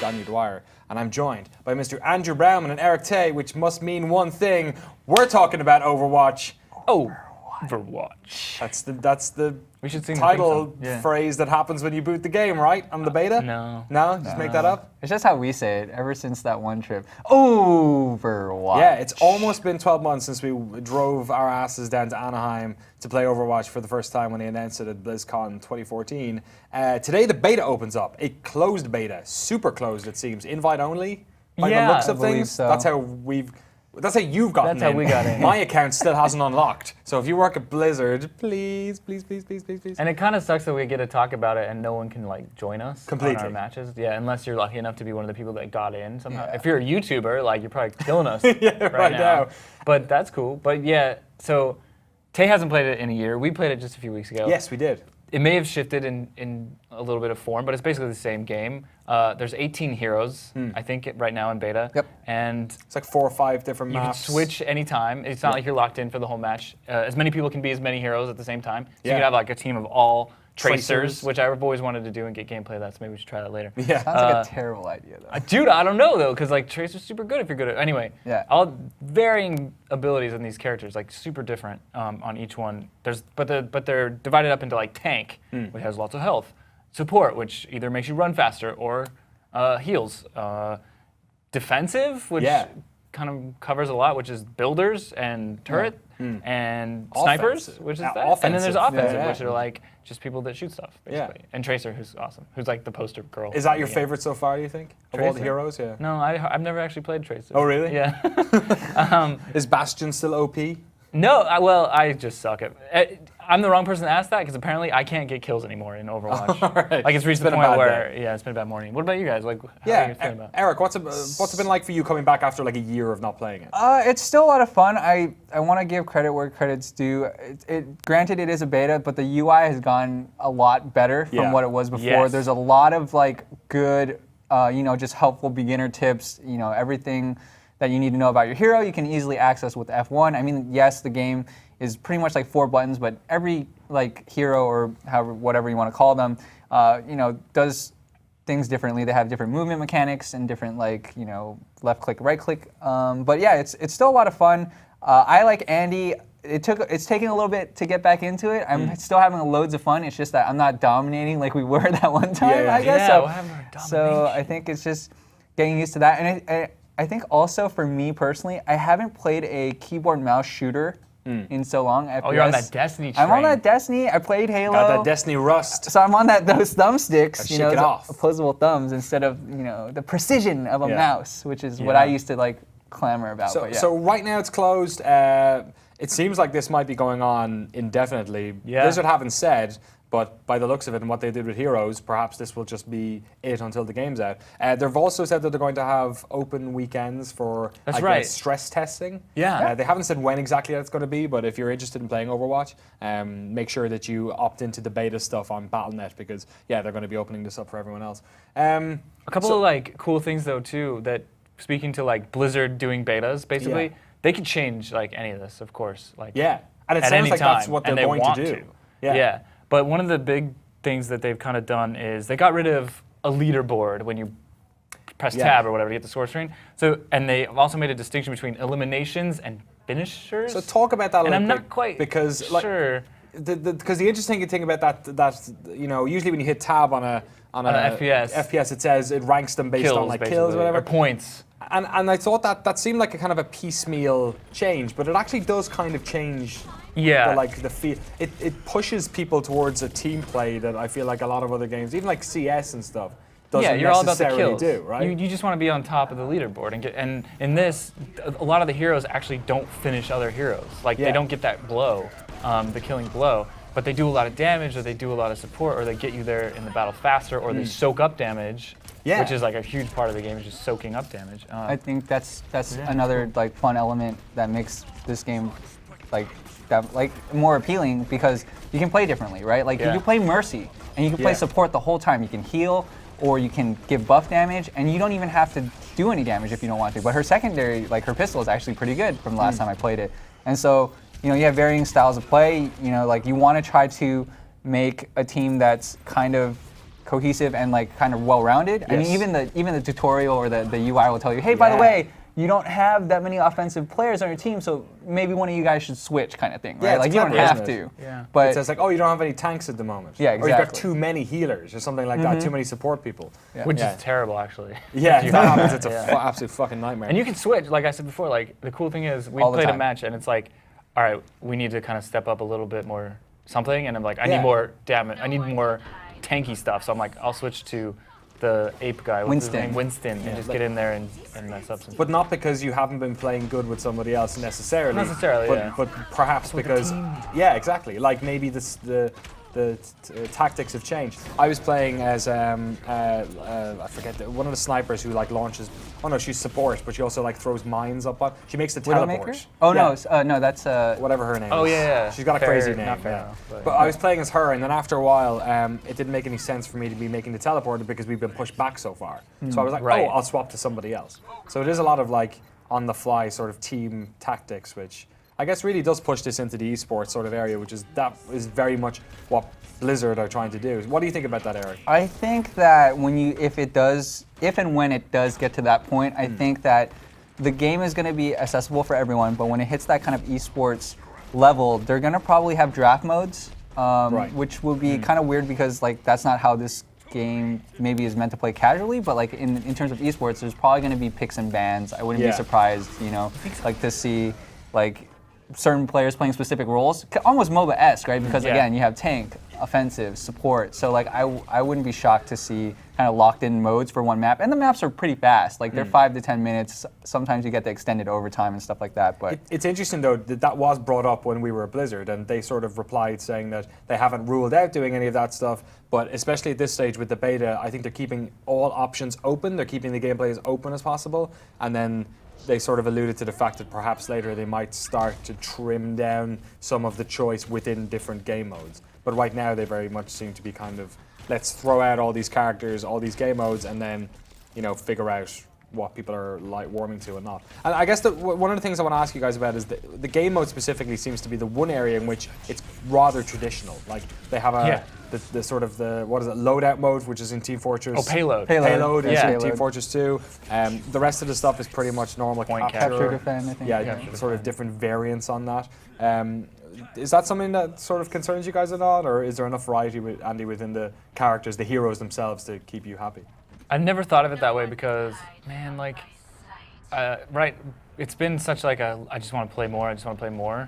Daniel Dwyer, and I'm joined by Mr. Andrew Brown and Erick Tay, which must mean one thing. We're talking about Overwatch. Overwatch. That's the we should sing title phrase that happens when you boot the game, right? On the beta? No. No? Just make that up? It's just how we say it ever since that one trip. Overwatch. Yeah, it's almost been 12 months since we drove our asses down to Anaheim to play Overwatch for the first time when they announced it at BlizzCon 2014. Today the beta opens up. A closed beta. Super closed, it seems. Invite only, by the looks of things. So. That's how you've gotten in. That's how we got in. My account still hasn't unlocked. So if you work at Blizzard, please. And it kind of sucks that we get to talk about it and no one can like join us completely on our matches. Yeah, unless you're lucky enough to be one of the people that got in somehow. Yeah. If you're a YouTuber, like you're probably killing us right now. But that's cool. But yeah, so Tay hasn't played it in a year. We played it just a few weeks ago. Yes, we did. It may have shifted in a little bit of form, but it's basically the same game. There's 18 heroes, I think, right now in beta. Yep. And it's like 4 or 5 different you maps. can switch anytime. It's not like you're locked in for the whole match. As many people can be as many heroes at the same time. So you can have like a team of all tracers, which I've always wanted to do and get gameplay of that, so maybe we should try that later. Yeah. Sounds like a terrible idea, though. Dude, I don't know, though, because like Tracer's super good if you're good at anyway, all varying abilities in these characters, like super different on each one. But they're divided up into like tank, which has lots of health, support, which either makes you run faster or heals, defensive, which kind of covers a lot, which is builders and turret, and snipers, which is that. And then there's offensive, which are like just people that shoot stuff, basically. And Tracer, who's awesome, who's like the poster girl. Is that your favorite so far, you think? Of all the heroes, yeah. No, I've never actually played Tracer. Oh, really? Yeah. Is Bastion still OP? No, I just suck at. I'm the wrong person to ask that because apparently I can't get kills anymore in Overwatch. Right. Like it's reached the point where it's been a bad morning. What about you guys? Like, how are you feeling about it? Erick, what's it been like for you coming back after like a year of not playing it? It's still a lot of fun. I want to give credit where credit's due. Granted, it is a beta, but the UI has gone a lot better from what it was before. Yes. There's a lot of like good, just helpful beginner tips. Everything that you need to know about your hero, you can easily access with F1. I mean, yes, the game is pretty much like 4 buttons, but every like hero or whatever you want to call them, does things differently. They have different movement mechanics and different left click, right click. But yeah, it's still a lot of fun. I like Andy. It's taking a little bit to get back into it. I'm still having loads of fun. It's just that I'm not dominating like we were that one time. I guess so. I think it's just getting used to that. And I think also for me personally, I haven't played a keyboard mouse shooter in so long. FPS. Oh, you're on that Destiny train. I'm on that Destiny. I played Halo. Got that Destiny rust. So I'm on those thumbsticks, shake it off. opposable thumbs instead of the precision of a mouse, which is what I used to like clamor about. So right now it's closed. It seems like this might be going on indefinitely. Yeah. Blizzard haven't said, but by the looks of it and what they did with Heroes, perhaps this will just be it until the game's out. They've also said that they're going to have open weekends for stress testing. Yeah. They haven't said when exactly that's going to be, but if you're interested in playing Overwatch, make sure that you opt into the beta stuff on Battle.net because, they're going to be opening this up for everyone else. A couple of like cool things though too that speaking to like Blizzard doing betas, basically, they could change like any of this, of course. Like and it at sounds any like time, that's what they're and going want to do. Yeah. But one of the big things that they've kind of done is they got rid of a leaderboard when you press tab or whatever to get the score screen. So, and they also made a distinction between eliminations and finishers. So talk about that a little bit. And I'm not quite sure. Because the interesting thing about that usually when you hit tab on a FPS, it says it ranks them based on like kills or whatever. Or points. And I thought that seemed like a kind of a piecemeal change, but it actually does kind of change. The feel. It pushes people towards a team play that I feel like a lot of other games, even like CS and stuff, doesn't you're all about the necessarily kills. do, right? You just want to be on top of the leaderboard and in this, a lot of the heroes actually don't finish other heroes. Like they don't get that blow, the killing blow, but they do a lot of damage, or they do a lot of support, or they get you there in the battle faster, or they soak up damage. Which is like a huge part of the game, is just soaking up damage. I think that's another like fun element that makes this game more appealing because you can play differently, right? Like you can play Mercy and you can play support the whole time. You can heal or you can give buff damage, and you don't even have to do any damage if you don't want to. But her secondary, like her pistol, is actually pretty good from the last time I played it. And so you have varying styles of play. Like you want to try to make a team that's kind of cohesive and like kind of well-rounded. Yes. I mean, even the tutorial or the UI will tell you, hey, by the way, you don't have that many offensive players on your team, so maybe one of you guys should switch, kind of thing, right? Yeah, like you don't have to. Yeah. But it says like, oh, you don't have any tanks at the moment. Yeah, Or you've got exactly. too many healers or something like that. Too many support people. Which is terrible, actually. Yeah, if that happens, it's a absolute fucking nightmare. And you can switch, like I said before. Like the cool thing is, we All the played a time. match, and it's like, all right, we need to kind of step up a little bit more something, and I'm like, I Yeah. need more damage. I need more tanky stuff. So I'm like, I'll switch to the ape guy, what's his Winston. name? Winston, and just get in there and mess up some. But not because you haven't been playing good with somebody else necessarily. Not necessarily, but, yeah. But perhaps because, yeah, exactly. Like maybe the tactics have changed. I was playing as I forget one of the snipers who like launches. Oh no, she's support, but she also like throws mines up on. She makes the teleport. Widowmaker? Oh Yeah. no, that's Whatever her name Oh is. yeah. She's got a Fair- crazy name. Not fair yeah. enough, But I was playing as her, and then after a while, it didn't make any sense for me to be making the teleporter because we've been pushed back so far. So I was like, Right. oh, I'll swap to somebody else. So it is a lot of like on the fly sort of team tactics, which I guess really does push this into the esports sort of area, which is very much what Blizzard are trying to do. What do you think about that, Eric? I think that if and when it does get to that point, I think that the game is going to be accessible for everyone, but when it hits that kind of esports level, they're going to probably have draft modes, which will be kind of weird because like that's not how this game maybe is meant to play casually, but like in terms of esports, there's probably going to be picks and bans. I wouldn't be surprised, like to see like certain players playing specific roles, almost MOBA-esque, right? Because again, you have tank, offensive, support. So like I wouldn't be shocked to see kind of locked in modes for one map. And the maps are pretty fast. Like they're 5 to 10 minutes. Sometimes you get the extended overtime and stuff like that. But it's interesting though that was brought up when we were at Blizzard, and they sort of replied saying that they haven't ruled out doing any of that stuff, but especially at this stage with the beta, I think they're keeping all options open. They're keeping the gameplay as open as possible, and then they sort of alluded to the fact that perhaps later they might start to trim down some of the choice within different game modes. But right now they very much seem to be kind of, let's throw out all these characters, all these game modes, and then, figure out what people are like warming to and not. And I guess one of the things I want to ask you guys about is the game mode specifically seems to be the one area in which it's rather traditional. Like they have the sort of what is it, loadout mode, which is in Team Fortress. Oh, payload. Payload is in Payload. Team Fortress 2. The rest of the stuff is pretty much normal Point capture defend, I think. Yeah, sort of different variants on that. Is that something that sort of concerns you guys a lot, or is there enough variety, Andy, within the characters, the heroes themselves, to keep you happy? I never thought of it that way because, man, it's been such like I just want to play more,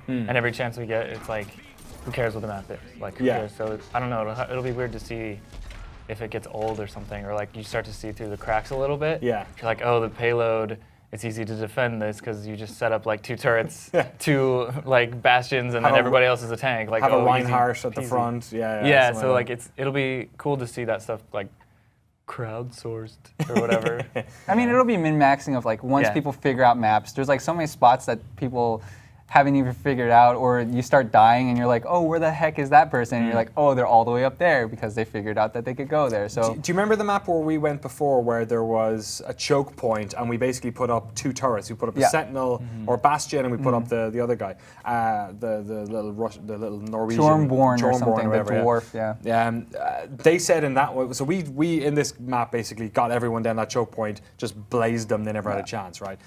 and every chance we get, it's like, who cares what the map is? Like, who cares? So I don't know, it'll be weird to see if it gets old or something, or like you start to see through the cracks a little bit. Yeah. You're like, oh, the payload, it's easy to defend this because you just set up like 2 turrets, 2 like bastions, and then everybody else is a tank. Like, have a easy, Reinhardt at the easy. front. Yeah, so like it'll be cool to see that stuff like crowdsourced or whatever. I mean, it'll be min-maxing of like once people figure out maps. There's like so many spots that people haven't even figured out, or you start dying and you're like, oh, where the heck is that person? And you're like, oh, they're all the way up there because they figured out that they could go there. So do you remember the map where we went before, where there was a choke point and we basically put up 2 turrets? We put up a sentinel or bastion, and we put up the other guy, the little Norwegian Stormborn or something, or whatever, the dwarf. They said in that way. So we in this map basically got everyone down that choke point, just blazed them. They never had a chance, right?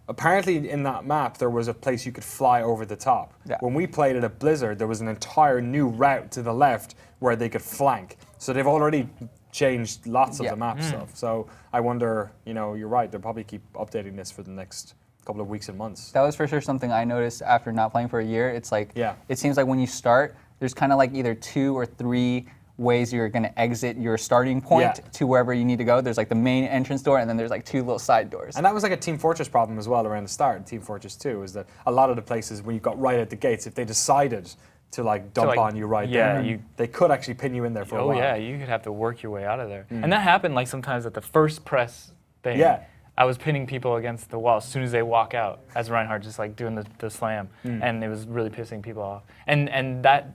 Apparently in that map there was a place you could fly over the top. Yeah. When we played it at Blizzard, there was an entire new route to the left where they could flank. So they've already changed lots of the map stuff. So I wonder, you're right, they'll probably keep updating this for the next couple of weeks and months. That was for sure something I noticed after not playing for a year. It's like, it seems like when you start, there's kind of like either 2 or 3 ways you're going to exit your starting point to wherever you need to go. There's like the main entrance door, and then there's like 2 little side doors. And that was like a Team Fortress problem as well around the start. Team Fortress 2 is that a lot of the places when you got right at the gates, if they decided to like dump on you right there, they could actually pin you in there for a while. Oh yeah, you could have to work your way out of there. And that happened like sometimes at the first press thing. Yeah. I was pinning people against the wall as soon as they walk out, as Reinhardt just like doing the slam, and it was really pissing people off. And that,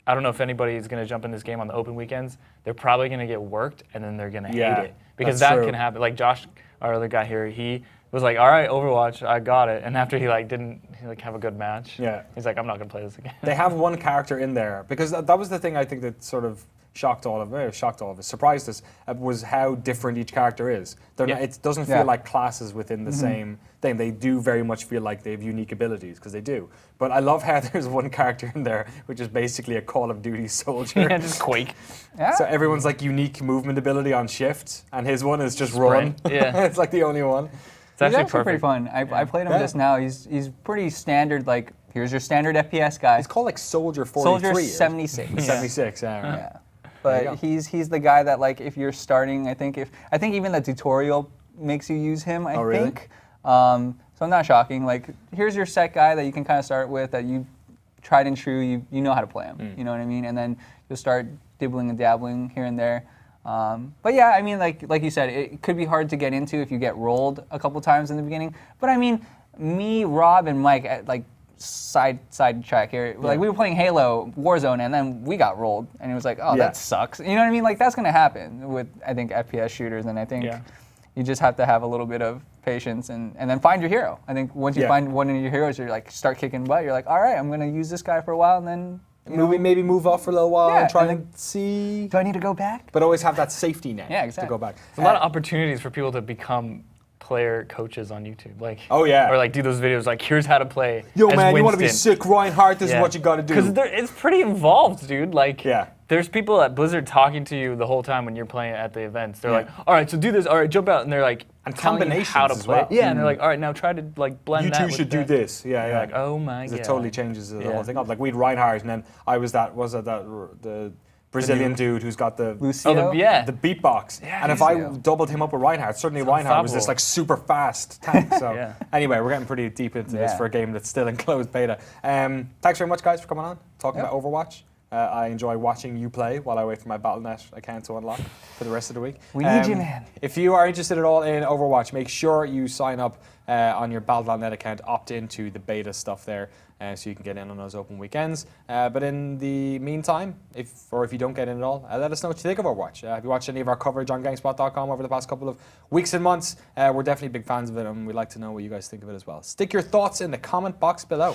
I don't know if anybody is going to jump in this game on the open weekends. They're probably going to get worked, and then they're going to hate it. Because that can happen. Like Josh, our other guy here, he was like, all right, Overwatch, I got it. And after he didn't have a good match, he's like, I'm not going to play this again. They have one character in there, because that was the thing I think that sort of shocked all of us, surprised us, was how different each character is. It doesn't feel like classes within the same thing. They do very much feel like they have unique abilities, because they do. But I love how there's one character in there which is basically a Call of Duty soldier. Yeah, just Quake. Yeah. So everyone's like unique movement ability on shift, and his one is just run. Yeah. It's like the only one. It's actually pretty fun. I played him just now. He's pretty standard, like, here's your standard FPS guy. It's called like Soldier 43. Soldier 76. 76, yeah. Right. Yeah. But he's the guy that, like, if you're starting, I think even the tutorial makes you use him, I think. So not shocking. Like, here's your set guy that you can kind of start with, that you tried and true, you know how to play him. You know what I mean? And then you'll start dibbling and dabbling here and there. But yeah, I mean, like you said, it could be hard to get into if you get rolled a couple times in the beginning. But I mean, me, Rob, and Mike, like, side track here. Like, we were playing Halo Warzone, and then we got rolled, and it was like, oh, that sucks. You know what I mean? Like, that's gonna happen with, I think, FPS shooters, and I think you just have to have a little bit of patience and then find your hero. I think once you find one of your heroes, you're like, start kicking butt. You're like, all right, I'm gonna use this guy for a while, and then maybe move off for a little while and try and see. Do I need to go back? But always have that safety net to go back. There's a lot of opportunities for people to become player coaches on YouTube, like or like do those videos like, here's how to play. Yo, as man, Winston. you want to be sick, Reinhardt? This is what you got to do. Because it's pretty involved, dude. Like, there's people at Blizzard talking to you the whole time when you're playing at the events. They're like, all right, so do this. All right, jump out, and they're like, and telling you how to play. Yeah, and they're like, all right, now try to like blend that. You two should do this. Yeah. Like, oh my god. It totally changes the whole thing up. Like, we'd Reinhardt, and then I was the Brazilian dude who's got the the beatbox. And if I doubled him up with Reinhardt, suddenly Reinhardt was this like super fast tank. So anyway, we're getting pretty deep into this for a game that's still in closed beta. Thanks very much, guys, for coming on, talking about Overwatch. I enjoy watching you play while I wait for my Battle.net account to unlock for the rest of the week. We need you, man. If you are interested at all in Overwatch, make sure you sign up on your Battle.net account, opt into the beta stuff there, so you can get in on those open weekends. But in the meantime, if you don't get in at all, let us know what you think of Overwatch. Have you watched any of our coverage on GameSpot.com over the past couple of weeks and months? We're definitely big fans of it, and we'd like to know what you guys think of it as well. Stick your thoughts in the comment box below.